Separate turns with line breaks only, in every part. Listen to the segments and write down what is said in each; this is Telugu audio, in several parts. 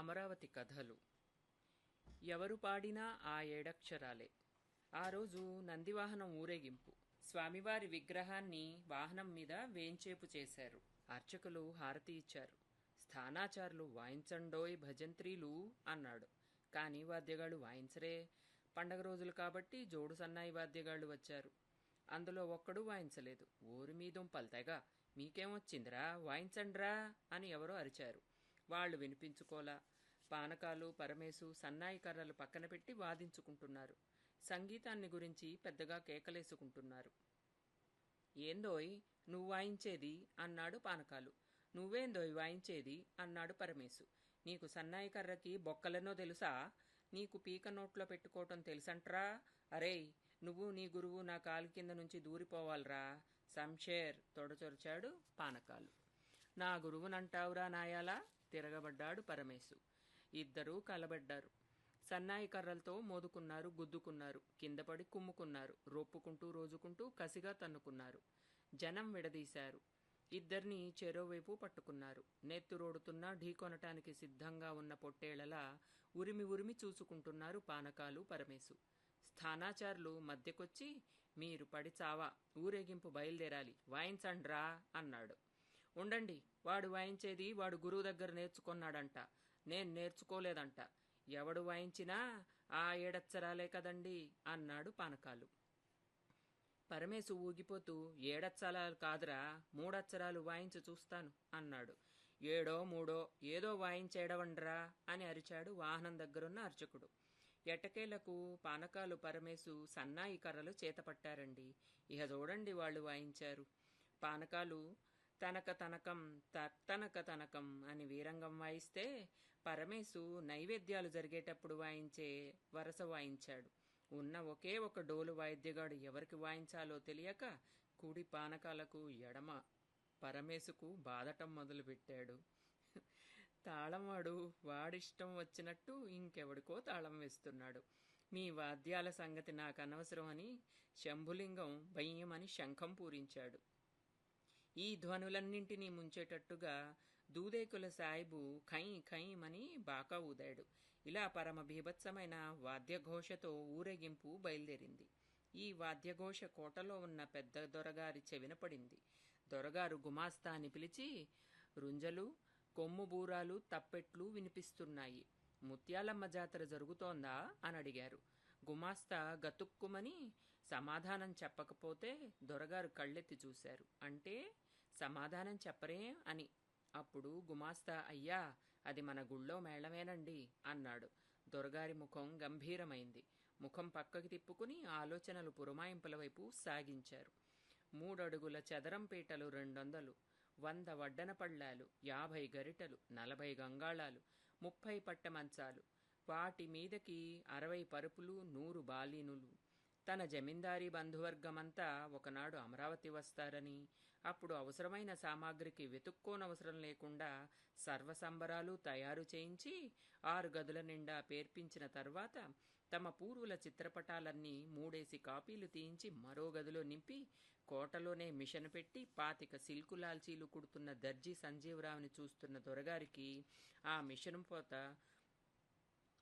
అమరావతి కథలు ఎవరు పాడినా ఆ ఏడక్షరాలే. ఆ రోజు నందివాహనం ఊరేగింపు. స్వామివారి విగ్రహాన్ని వాహనం మీద వేంచేపు చేశారు. అర్చకులు హారతి ఇచ్చారు. స్థానాచారులు వాయించండోయ్ భజంత్రీలు అన్నాడు. కాని వాద్యగాళ్ళు వాయించరే. పండగ రోజులు కాబట్టి జోడు సన్నాయి వాద్యగాళ్ళు వచ్చారు. అందులో ఒక్కడూ వాయించలేదు. ఊరి మీదుంపల్తెగా మీకేమొచ్చిందిరా, వాయించండ్రా అని ఎవరో అరిచారు. వాళ్లు వినిపించుకోలా. పానకాలు, పరమేశు సన్నాయి కర్రలు పక్కన పెట్టి వాదించుకుంటున్నారు. సంగీతాన్ని గురించి పెద్దగా కేకలేసుకుంటున్నారు. ఏందోయ్ నువ్వు వాయించేది అన్నాడు పానకాలు. నువ్వేందోయ్ వాయించేది అన్నాడు పరమేశు. నీకు సన్నాయి కర్రకి బొక్కలెన్నో తెలుసా? నీకు పీక నోట్లో పెట్టుకోవటం తెలుసంట్రా? అరేయ్, నువ్వు నీ గురువు నా కాలు కింద నుంచి దూరిపోవాలరా. సంషేర్ తొడచొరిచాడు పానకాలు. నా గురువునంటావురా నాయాలా? తిరగబడ్డాడు పరమేశు. ఇద్దరూ కలబడ్డారు. సన్నాయి కర్రలతో మోదుకున్నారు, గుద్దుకున్నారు, కిందపడి కుమ్ముకున్నారు, రొప్పుకుంటూ రోజుకుంటూ కసిగా తన్నుకున్నారు. జనం విడదీశారు. ఇద్దరిని చెరోవైపు పట్టుకున్నారు. నెత్తురోడుతున్నా ఢీకొనటానికి సిద్ధంగా ఉన్న పొట్టేళ్లలా ఉరిమి ఉరిమి చూసుకుంటున్నారు పానకాలు, పరమేశు. స్థానాచారులు మధ్యకొచ్చి, మీరు పడి చావా, ఊరేగింపు బయలుదేరాలి, వాయించండ్రా అన్నాడు. ఉండండి, వాడు వాయించేది వాడు గురువు దగ్గర నేర్చుకున్నాడంట, నేను నేర్చుకోలేదంట. ఎవడు వాయించినా ఆ ఏడచ్చరాలే కదండి అన్నాడు పానకాలు. పరమేశు ఊగిపోతూ, ఏడచ్చరాలు కాదురా, మూడచ్చరాలు వాయించి చూస్తాను అన్నాడు. ఏడో మూడో ఏదో వాయించేడవండ్రా అని అరిచాడు వాహనం దగ్గరున్న అర్చకుడు. ఎట్టకేలకు పానకాలు, పరమేశు సన్నాయి కర్రలు చేతపట్టారండి. ఇహ చూడండి వాళ్ళు వాయించారు. పానకాలు తనక తనకం తనక తనకం అని వీరంగం వాయిస్తే, పరమేశు నైవేద్యాలు జరిగేటప్పుడు వాయించే వరస వాయించాడు. ఉన్న ఒకే ఒక డోలు వాయిద్యగాడు ఎవరికి వాయించాలో తెలియక కుడి పానకాలకు, ఎడమ పరమేశుకు బాదటం మొదలుపెట్టాడు. తాళంవాడు వాడిష్టం వచ్చినట్టు ఇంకెవడికో తాళం వేస్తున్నాడు. మీ వాద్యాల సంగతి నాకు అనవసరం అని శంభులింగం భయ్యమని శంఖం పూరించాడు. ఈ ధ్వనులన్నింటినీ ముంచేటట్టుగా దూదేకుల సాయిబు ఖై ఖైమని బాకా ఊదాడు. ఇలా పరమ బీభత్సమైన వాద్యఘోషతో ఊరేగింపు బయలుదేరింది. ఈ వాద్యఘోష కోటలో ఉన్న పెద్ద దొరగారి చెవిన పడింది. దొరగారు గుమాస్తాని పిలిచి, రుంజలు, కొమ్ము బూరాలు, తప్పెట్లు వినిపిస్తున్నాయి, ముత్యాలమ్మ జాతర జరుగుతోందా అని అడిగారు. గుమాస్తా గతుక్కుమని సమాధానం చెప్పకపోతే దొరగారు కళ్ళెత్తి చూశారు. అంటే సమాధానం చెప్పరే అని. అప్పుడు గుమాస్తా, అయ్యా, అది మన గుళ్ళో మేళమేనండి అన్నాడు. దొరగారి ముఖం గంభీరమైంది. ముఖం పక్కకి తిప్పుకుని ఆలోచనలు పురమాయింపుల వైపు సాగించారు. 3 అడుగుల చదరం పీటలు 200, 100 వడ్డన పళ్ళాలు, 50 గరిటలు, 40 గంగాళాలు, 30 పట్టె మంచాలు, వాటి మీదకి 60 పరుపులు, 100 బాలీనులు. తన జమీందారీ బంధువర్గమంతా ఒకనాడు అమరావతి వస్తారని, అప్పుడు అవసరమైన సామాగ్రికి వెతుక్కోనవసరం లేకుండా సర్వసంబరాలు తయారు చేయించి 6 గదుల నిండా పేర్పించిన తర్వాత తమ పూర్వుల చిత్రపటాలన్నీ 3 కాపీలు తీయించి మరో గదిలో నింపి కోటలోనే మిషన్ పెట్టి 25 సిల్కు లాల్చీలు కుడుతున్న దర్జీ సంజీవరావుని చూస్తున్న దొరగారికి ఆ మిషన్ పోత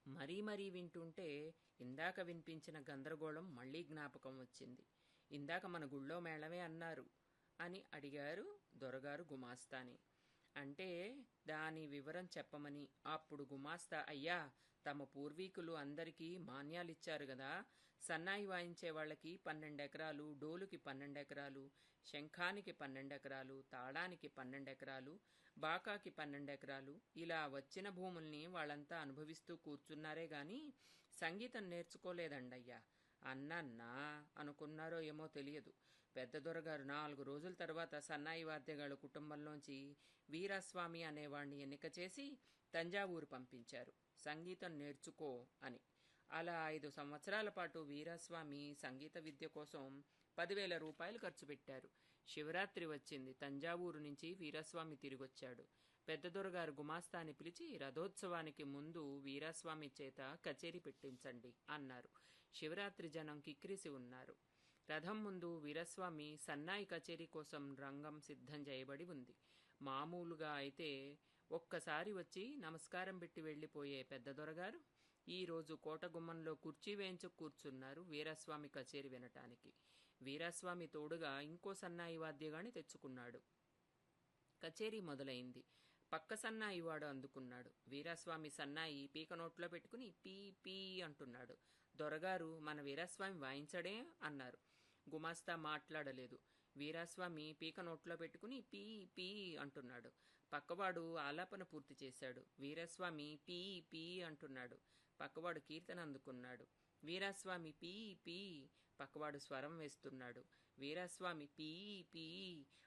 మరీ మరీ వింటుంటే ఇందాక వినిపించిన గందరగోళం మళ్లీ జ్ఞాపకం వచ్చింది. ఇందాక మన గుళ్ళో మేళమే అన్నారు అని అడిగారు దొరగారు గుమాస్తాని. అంటే దాని వివరం చెప్పమని. అప్పుడు గుమాస్తా, అయ్యా, తమ పూర్వీకులు అందరికీ మాన్యాలిచ్చారు గదా, సన్నాయి వాయించే వాళ్ళకి 12 ఎకరాలు, డోలుకి 12 ఎకరాలు, శంఖానికి 12 ఎకరాలు, తాళానికి 12 ఎకరాలు, బాకాకి 12 ఎకరాలు, ఇలా వచ్చిన భూముల్ని వాళ్ళంతా అనుభవిస్తూ కూర్చున్నారే గాని సంగీతం నేర్చుకోలేదండయ్యా. అన్నన్నా అనుకున్నారో ఏమో తెలియదు. పెద్ద దొరగారు 4 రోజుల తర్వాత సన్నాయి వాద్యగాళ్ళ కుటుంబంలోంచి వీరాస్వామి అనేవాణ్ణి ఎన్నిక చేసి తంజావూరు పంపించారు, సంగీతం నేర్చుకో అని. అలా 5 సంవత్సరాల పాటు వీరాస్వామి సంగీత విద్య కోసం 10,000 రూపాయలు ఖర్చు పెట్టారు. శివరాత్రి వచ్చింది. తంజావూరు నుంచి వీరాస్వామి తిరిగొచ్చాడు. పెద్ద దొరగారు గుమాస్తాని పిలిచి, రథోత్సవానికి ముందు వీరాస్వామి చేత కచేరీ పెట్టించండి అన్నారు. శివరాత్రి జనం కిక్కిరిసి ఉన్నారు. రథం ముందు వీరస్వామి సన్నాయి కచేరీ కోసం రంగం సిద్ధం చేయబడి ఉంది. మామూలుగా అయితే ఒక్కసారి వచ్చి నమస్కారం పెట్టి వెళ్ళిపోయే పెద్ద దొరగారు ఈరోజు కోట గుమ్మంలో కుర్చీ వేయించు కూర్చున్నారు వీరాస్వామి కచేరి వినటానికి. వీరాస్వామి తోడుగా ఇంకో సన్నాయి వాద్యగాని తెచ్చుకున్నాడు. కచేరీ మొదలైంది. పక్క సన్నాయివాడు అందుకున్నాడు. వీరాస్వామి సన్నాయి పీక నోట్లో పెట్టుకుని పీ పీ అంటున్నాడు. దొరగారు మన వీరాస్వామి వాయించడే అన్నారు. గుమాస్తా మాట్లాడలేదు. వీరాస్వామి పీక నోట్లో పెట్టుకుని పీ పీ అంటున్నాడు. పక్కవాడు ఆలాపన పూర్తి చేశాడు. వీరాస్వామి పీ పీ అంటున్నాడు. పక్కవాడు కీర్తన అందుకున్నాడు. వీరాస్వామి పీ పీ. పక్కవాడు స్వరం వేస్తున్నాడు. వీరాస్వామి పీ పీ.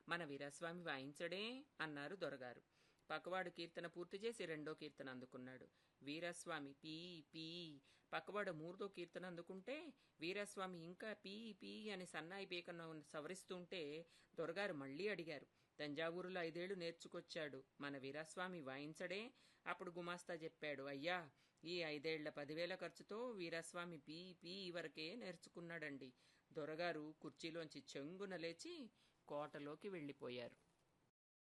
మన వీరాస్వామి వాయించడే అన్నారు దొరగారు. పక్కవాడు కీర్తన పూర్తి చేసి రెండో కీర్తన అందుకున్నాడు. వీరాస్వామి పీ పీ. పక్కవాడు మూడో కీర్తన అందుకుంటే వీరాస్వామి ఇంకా పీ పీ అని సన్నాయి పీకను సవరిస్తుంటే దొరగారు మళ్ళీ అడిగారు. తంజావూరులో 5 ఏళ్లు నేర్చుకొచ్చాడు, మన వీరాస్వామి వాయించడే? అప్పుడు గుమాస్తా చెప్పాడు, అయ్యా, ఈ 5 ఏళ్ల 10,000 ఖర్చుతో వీరాస్వామి పీ పీ వరకే నేర్చుకున్నాడండి. దొరగారు కుర్చీలోంచి చెంగున లేచి కోటలోకి వెళ్ళిపోయారు.